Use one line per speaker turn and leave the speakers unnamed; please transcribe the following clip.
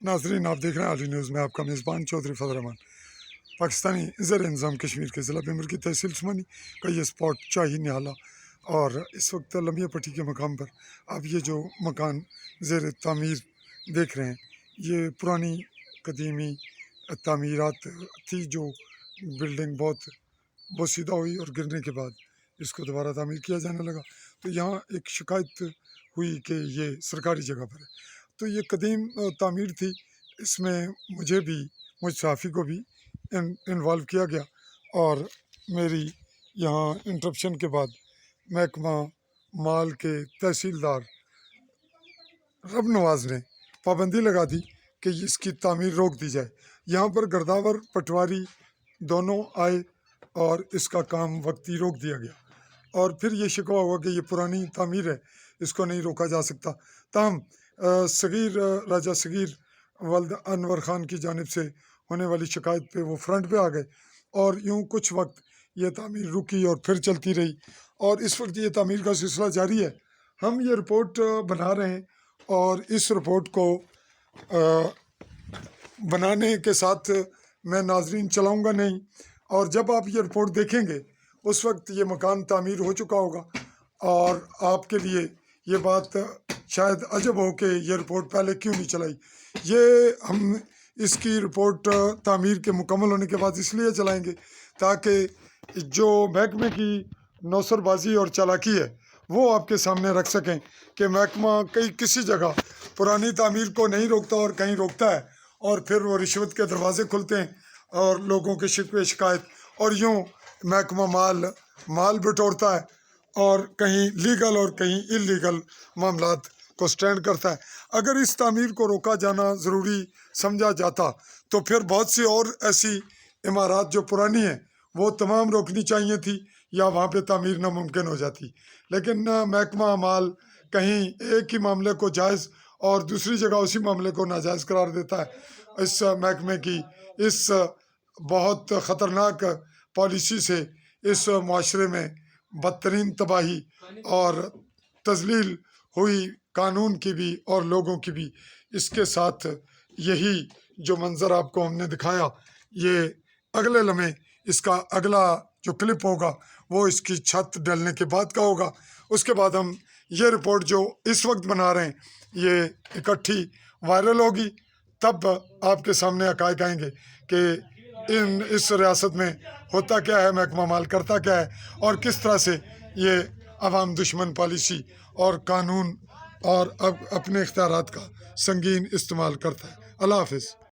नाजरीन, आप देख रहे हैं आली न्यूज़ में। आपका मेज़बान चौधरी फजल रहमान। पाकिस्तानी ज़र इंतज़ाम कश्मीर के ज़िला बिमर की तहसील उस्मानी का ये स्पॉट शाही निहाला, और इस वक्त लम्बिया पट्टी के मकाम पर आप ये जो मकान ज़ेर तामीर देख रहे हैं, ये पुरानी कदीमी तामीरात थी। जो बिल्डिंग बहुत बोसीदा हुई और गिरने के बाद इसको दोबारा तामीर किया जाने लगा। तो यहाँ एक शिकायत हुई कि ये सरकारी जगह पर है। तो ये कदीम तामीर थी, इसमें मुझ सहाफ़ी को भी इन्वॉल्व किया गया, और मेरी यहाँ इंटरप्शन के बाद महकमा माल के तहसीलदार रब नवाज ने पाबंदी लगा दी कि इसकी तामीर रोक दी जाए। यहाँ पर गर्दावर पटवारी दोनों आए और इसका काम वक्ती रोक दिया गया, और फिर ये शिकवा हुआ कि ये पुरानी तामीर है, इसको नहीं रोका जा सकता। ताहम राजा सगीर वल्द अनवर ख़ान की जानिब से होने वाली शिकायत पे वो फ्रंट पे आ गए, और यूँ कुछ वक्त ये तामीर रुकी और फिर चलती रही, और इस वक्त ये तामीर का सिलसिला जारी है। हम ये रिपोर्ट बना रहे हैं, और इस रिपोर्ट को बनाने के साथ मैं नाजरीन चलाऊँगा नहीं, और जब आप ये रिपोर्ट देखेंगे उस वक्त ये मकान तामीर हो चुका होगा, और आपके लिए ये बात शायद अजब हो कि ये रिपोर्ट पहले क्यों नहीं चलाई। ये हम इसकी रिपोर्ट तामीर के मुकम्मल होने के बाद इसलिए चलाएंगे ताकि जो महकमे की नौसरबाजी और चालाकी है वो आपके सामने रख सकें कि महकमा किसी जगह पुरानी तामीर को नहीं रोकता और कहीं रोकता है, और फिर वो रिश्वत के दरवाजे खुलते हैं और लोगों के शिकवे शिकायत, और यूँ महकमा माल बटोरता है, और कहीं लीगल और कहीं इलीगल मामलात को स्टैंड करता है। अगर इस तामीर को रोका जाना ज़रूरी समझा जाता तो फिर बहुत सी और ऐसी इमारत जो पुरानी हैं वो तमाम रोकनी चाहिए थी, या वहाँ पे तामीर नामुमकिन हो जाती। लेकिन महकमा माल कहीं एक ही मामले को जायज़ और दूसरी जगह उसी मामले को नाजायज़ करार देता है। इस महकमे की इस बहुत ख़तरनाक पॉलिसी से इस माशरे में बदतरीन तबाही और तज़लील हुई, कानून की भी और लोगों की भी। इसके साथ यही जो मंज़र आपको हमने दिखाया, ये अगले लम्हे इसका अगला जो क्लिप होगा वो इसकी छत डलने के बाद का होगा। उसके बाद हम ये रिपोर्ट जो इस वक्त बना रहे हैं ये इकट्ठी वायरल होगी, तब आपके सामने हक़ाइक़ आएंगे कि इस रियासत में होता क्या है, महकमा माल करता क्या है, और किस तरह से ये अवाम दुश्मन पॉलिसी और कानून और अब अपने इख्तियारात का संगीन इस्तेमाल करता है। अल्लाह हाफ़िज़।